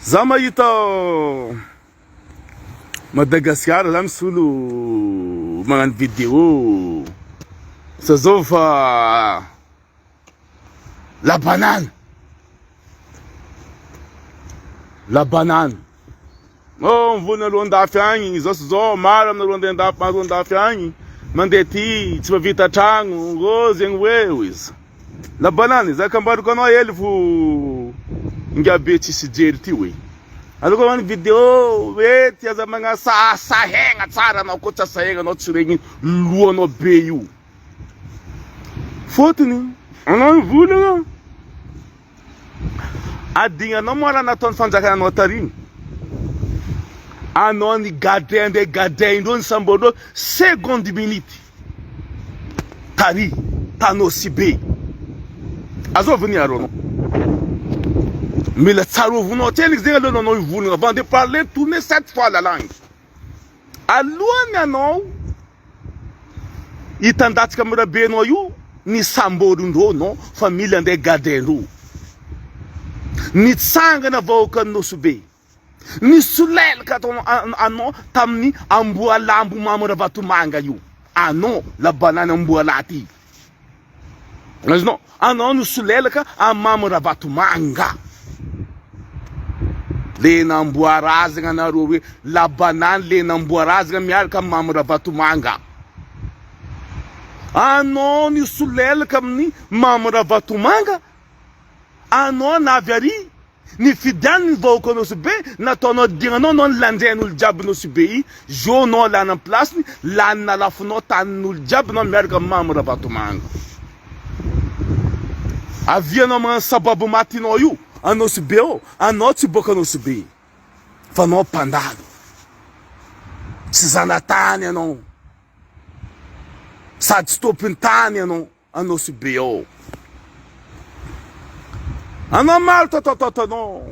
Zamaita Madagascar, lá misolo mga video sa zofa la banane. La banane. Oh, vou na ronda fiangi, zo mara na ronda fiangi. Mandeti, tipo vita chango, gozen wewis. La banane, zakambaru kono ele fu ngabeti sijerti we. Aloko man video weti ya mga sahenga tsara na ukota sahenga no tsurengi luo no beyu. Fotini, ana vula. Adinga no mora na ton fanjaka no tarim. Anoni gadende don sambodo seconde minute. Tari tano sibe. Azo veni arono. Mais le tsaro vous notez l'exemple non vous avant de parler tourner 7 fois la langue. Alua non. Itandat kamera beno yu ni sambodo ndo no família de gadendo. Ni tsanga na voka no sube. Ni sulel katon ano tamni ambua lambu mamura batu manga yu. Ano la banana ambua lati. Mas não, ano no sulel ka amamura batu manga. Le nambuarazga na ruwe la banane le nambuarazga miar kam mamura batu manga. Ano ni sulel kam ni mamura batu manga. Ano na viari ni fidan vo kono sube na tono dingano non landenu jab no sube jo no la na place ni la na la funo tanul jab no miar kam mamura batu manga. Havia no man sababu matino yu. Ano subeu, ano tiboka no subi. Fano pandado. Sizanatania no. Sadstopintania no. Ano subeu. Ano mal to no.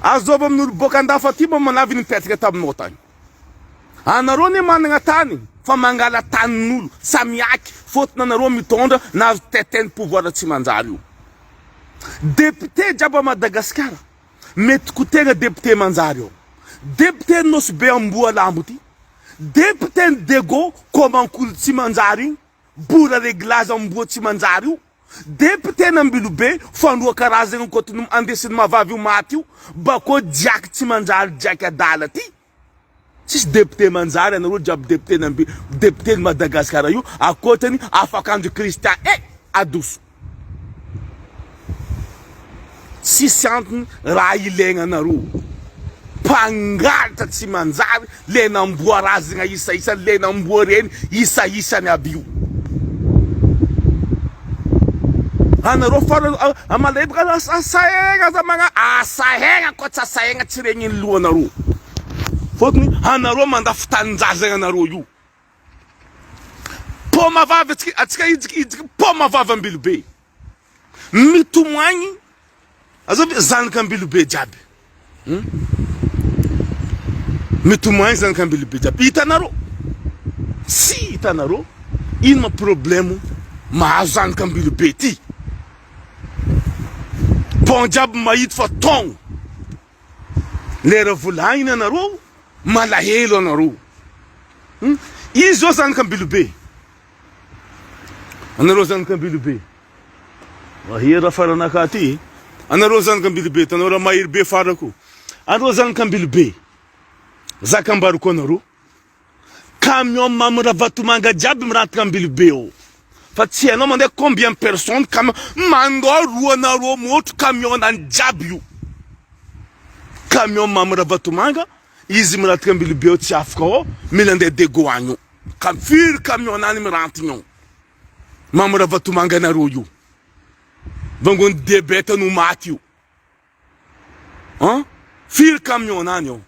Azobam no bokanda fatiba manavi ni petka tab notan. Anaroni manangatani. Famangala tanul. Samiaki. Fot na naromi tonda na teten pouvoir de Timanzario. Député Djaba Madagascar, met kutega député Manzario, député nos beambua lambuti, député dego comme un coup de Manzari, bourra réglage en bout de Manzario, député Nambilube, Fandou Karazen Kotunum Andesin Mavavi Matthew, Bako Jack Timanzar Jack Adalati. Si député Manzari, un autre job député Madagascar, à côté ni Afakan de Christian et Adous. 600 rai lenga naru pangalta tsimanzari le namboarazi nga isa le namboreni isa ni abiu anaro fara amalebe kana asahenga za mga asahenga ko tsasahenga tsirengi luo naru fotni anaro manda futanzaza naru yu poma vava atsika poma vava mbilbe mitumwanyi azobi zan kambilu bejabi. Mitumai zan kambilu bejabi. Itanaro. Si itanaro, ima problemu ma zan kambilu beti. Ponjab mayit fa tong. Lera vulaina naro, malahelo naro. Izo zan kambilu be. Anaro zan kambilu be. Wahira faranakati. Ana rozan kambil be tanora mair be faraku ana rozan kambil be zakambaru konoru camion mamra vatumanga jab mrat kambil be o fatia no mande combien personnes camion mando ruona ro mot camion an jabyu camion mamra vatumanga izi mrat kambil be o tiafko milande de goanyo kam fir camion an mrantinyo mamra vatumanga na royu Vangon debeta no Matthew. Fil caminhonanho.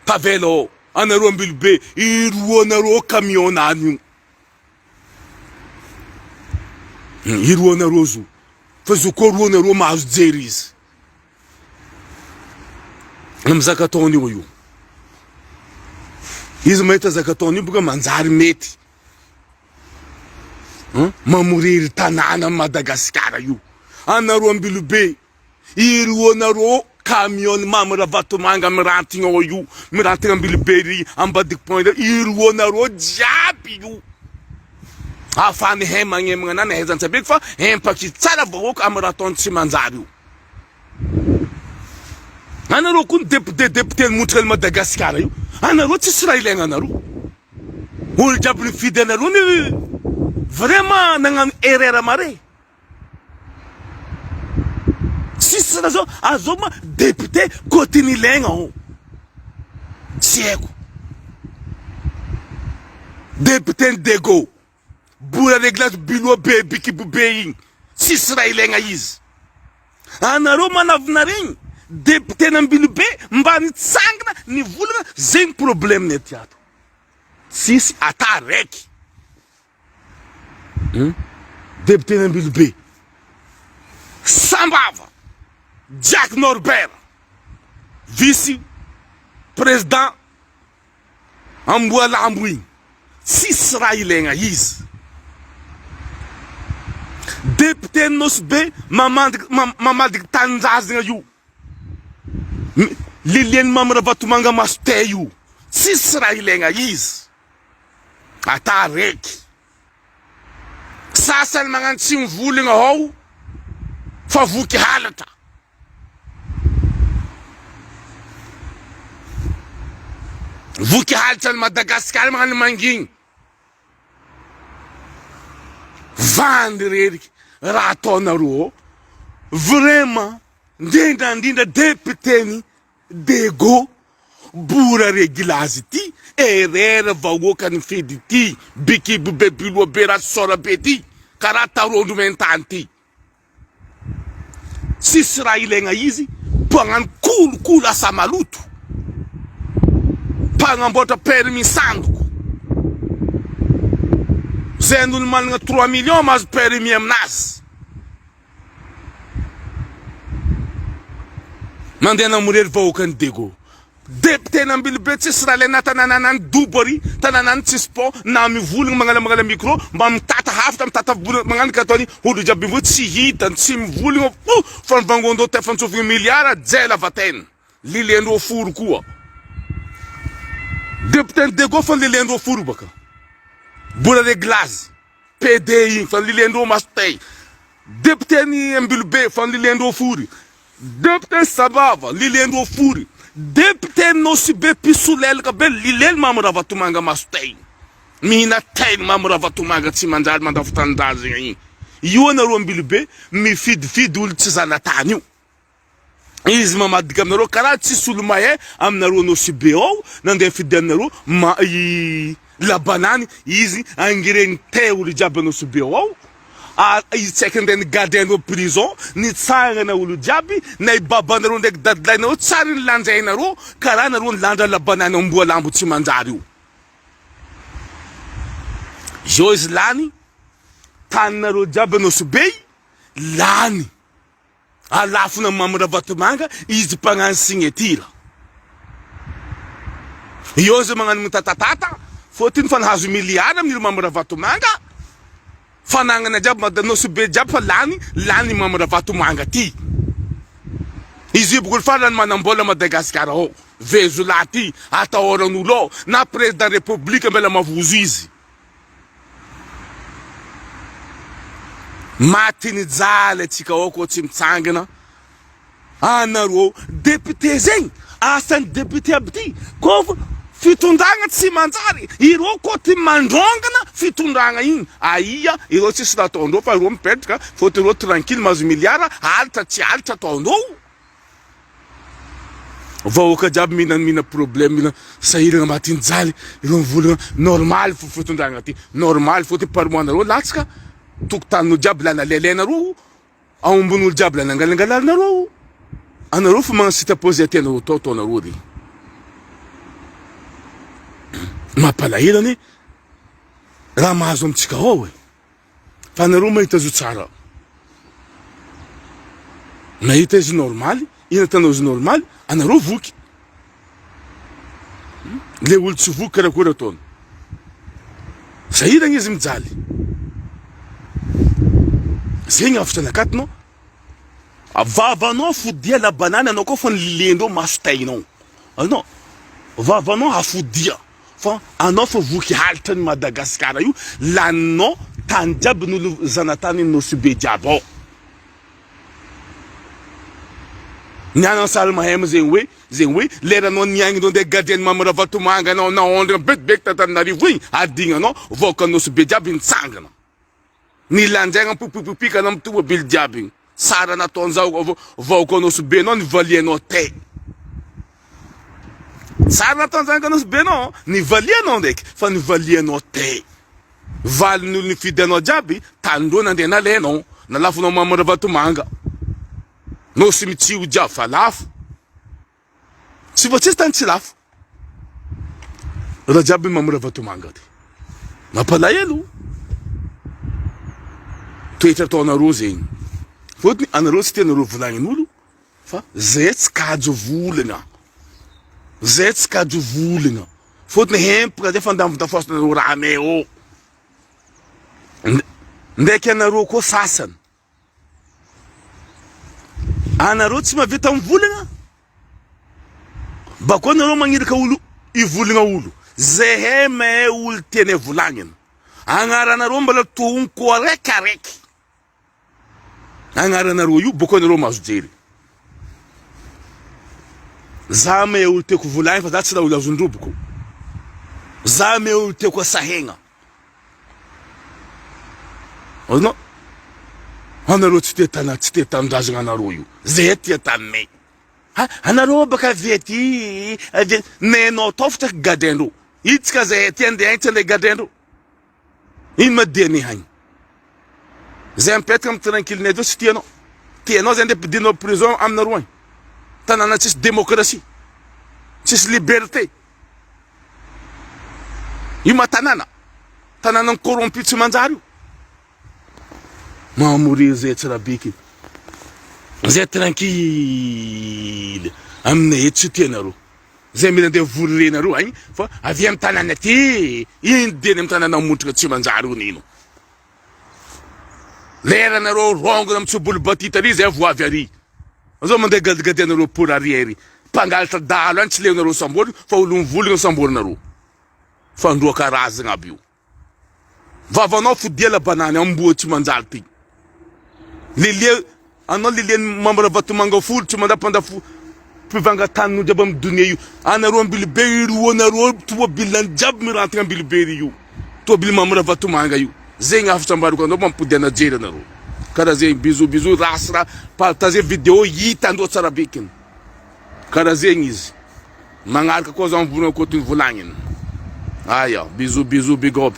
Pavelo, anarombil be, iruonaro caminhonanho. Iruonaroso. Faz o coronaro mas deris. Namzakatoni oyu. Ismeta zakatoni buga manzar meti. Mamurir tanana Madagascar yu. Anaro ambilube. Iruonaro camion mamra vatomanga mirantigna ao io mirantigna ambilibery ambadiky point iroanareo jiaby io afany hay magnemagna anany ahaizany sabeko fa impaki tsara vahoaka amy raha ataony tsy manjary io anareo koa député motrel Madagasikara io anareo tsisy raha ilaigna anareo olo jiaby nifidy anareo ny vraiment nagnano erreur mare tsisy raha zao azao ma député kotiny ilaigna ao tsy haiko député Ndego bora reglazy biloa be bikibo be igny tsisy raha ilaigna izy anareo manavina regny député nambilo be mba nitsangana nivolagna zegny problème ny aty ato tsisy ata raiky député nambilo be Sambava Jack Norbert vice président Amboalambo igny tsisy raha ilaigna izy député Nosbe mamadiky tanjazagna io liliany mamra vatomanga maste io tsisy raha ilaigna izy ata raiky sasany magnano tsy mivolagna ao fa voky halatra voky halatra ny Madagasikara magnano mangigny vandy reriky raha ataonareo vraiment ndrindra député-ny Ndego bora reglazy ty erreur vahoaka ny fedy ty bikibo be biloa be raha sora be ty karaha tarondro mentany ty tsisy raha ilaigna izy mpagnano kolokolo asa maloto mpagnamboatra permis sandoko zay an'olo managna 3 millions mahazo permis aminazy mandeha namorery vahoaka ny Ndego député nambilo be tsisy raha ilaigna tanànanany dobory tanànany tsisy po na mivolagna magnala micro mba mitata hafatra mitata magnano ka ataony olo jiaby vo tsy hitany tsy mivolagna fa nivangoandreo tefantsofigny milliard jela vatena liliandreo foro koa député Ndego fa liliandreo foro baka bola reglazy PD igny fa liliandreo mastay député ny ambilo be fa liliandreo fory député Sambava liliandreo fory député Nosibe pisolelaka be lilely mamra vatomanga mastay mihina tainy mamra vatomanga tsy manjary mandafitandazy igny io anareo ambilo be mifidifidy olo tsy zanatany io izy mamadika aminareo karaha tsisy olo mahay aminareo Nosibe ao nandeha fidy aminareo labanany izy angiregny te olo jiaby Nosibe ao izy tsy haiko ndeny gardien'o prison nitsangana olo jiaby na ibabanareo ndraiky dadilainareo tsara ny lanjainareo karaha nareo nilandra labanany Amboalambo tsy manjary io io izy lany taninareo jiaby Nosibe lany alafona mamra vatomanga izy mpagnano signature io izy magnano mitatatata fotiny fa nahazo milliard amin'ny mamra vatomanga fanangana jiaby Nosibe jiaby fa lany mamra vatomanga ty izy io bokolo farany manambola Madagasikara ao vezola ty atahoran'olo ao na président république mbela mavozo izy matiny jala atsika ao koa tsy mitsangana anareo député zegny asany député aby ty koa fitondragna tsy manjary ireo koa ty mandrongana fitondragna igny aia ireo tsisy raha ataondreo fa ireo mipetraka fôty ireo tranquille mahazo milliard alitra tsy alitra ataondreo vahoaka jiaby mihina problème mihina sahiragna matiny jaly ireo mivolagna normal fo fitondragna ty normal fôty parmoanareo latsaka tokotaninao jiaby lana lelainareo aombon'olo jiaby lana angalangalanareo anareo fa magnasita posé atenareo ataonareo regny mampalahirany raha mahazo amitsika ao fa anareo mahita zo tsara mahita izy normal ina tanao izy normal anareo voky le olo tsy voky karakory ataony sahiragna izy mijaly zegny afatra anakatinao vavanao fodia la banane anao koa fa nilendreo masotainao anao vavanao afodia fa anao fa voky halitra ny Madagasikara io laninao tany jiaby n'olo zanatany Nosy be jiaby ao niana Salmahem zegny hoe leranao niagninao ndeha gadiany Mamara Vatomanga anao naondra betibety tatanarivo igny adignanao voaka Nosy be jiaby nitsangana nilanjaigna pipipipika anao mitobabily jiaby igny sara nataon'izao voaka Nosy be anao nivalianao te sara nataon'izany Nosy be anao nivalianao ndraiky fa nivalianao te valin'olo nifidy anao jiaby tandro nandeha nalainao nalafonao Mamara Vatomanga Nosy mitsio jiaby fa lafo tsy voatsisy tany tsy lafo raha jiaby Mamara Vatomanga ty mampalahelo toetra ataonareo zegny fotony anareo tsy tianareo volagnin'olo fa zay tsy kajo volagna zay tsy kajo volagna fotony hempaka zay fandavondafosonareo raha me o ndraiky anareo koa sasany anareo tsy mavita mivolagna bakô anareo magniraka olo ivolagna olo zay he me olo tiane volagnina agnaranareo mbola tognoko araikaraiky agnaranareo io bakô anareo mazo jery za me olo tiako volagny fa za tsy raha olo azondroboko za me olo tiako asahegna anao anareo tsy te tandrazagna anareo io zay tia tanay anareo baka vety nenao tao fitsaky gadendreo itsika zay ty andeha agny tsy andeha gadendreo ino madeny hagny zay mipetraka amy tranquillenay zao tsy tianao zay andeha pidinao prison aminareo agny tanàna tsisy démocratie tsisy liberté io tanàna corrompu tsy manjary io mamorir zay tsarabeky zay tranquille aminay eto tsy tianareo zay mila andeha volirenareo agny fa avy amy tanàna ty ino deny amy tanàna motrika tsy manjary io nino leranareo rongona amy tsobolo batita ry zay vo avy ary zao mandeha gadigadianareo pour arrière mpangalatra dalo any tsy leonareo sambory fa olo mivolagna samborinareo fandroa karazagna aby io vavanao fodia la banane amboa tsy manjary ty lilia anao liliany Mamara Vatomanga folo tsy mandapandafo mpivanga tanin'olo jiaby amy donia io anareo ambilibe iro anareo tomobilany jiaby mirantagna ambilibe io tomobily Mamara Vatomanga io zegny afatra ambariko anao mampodiana jery anareo karaha zegny bisou rasy partager vidéo hita andro tsara bekiny karaha zegny izy magnaraka koa zao mivolagna koa ty volagniny aya bisou big up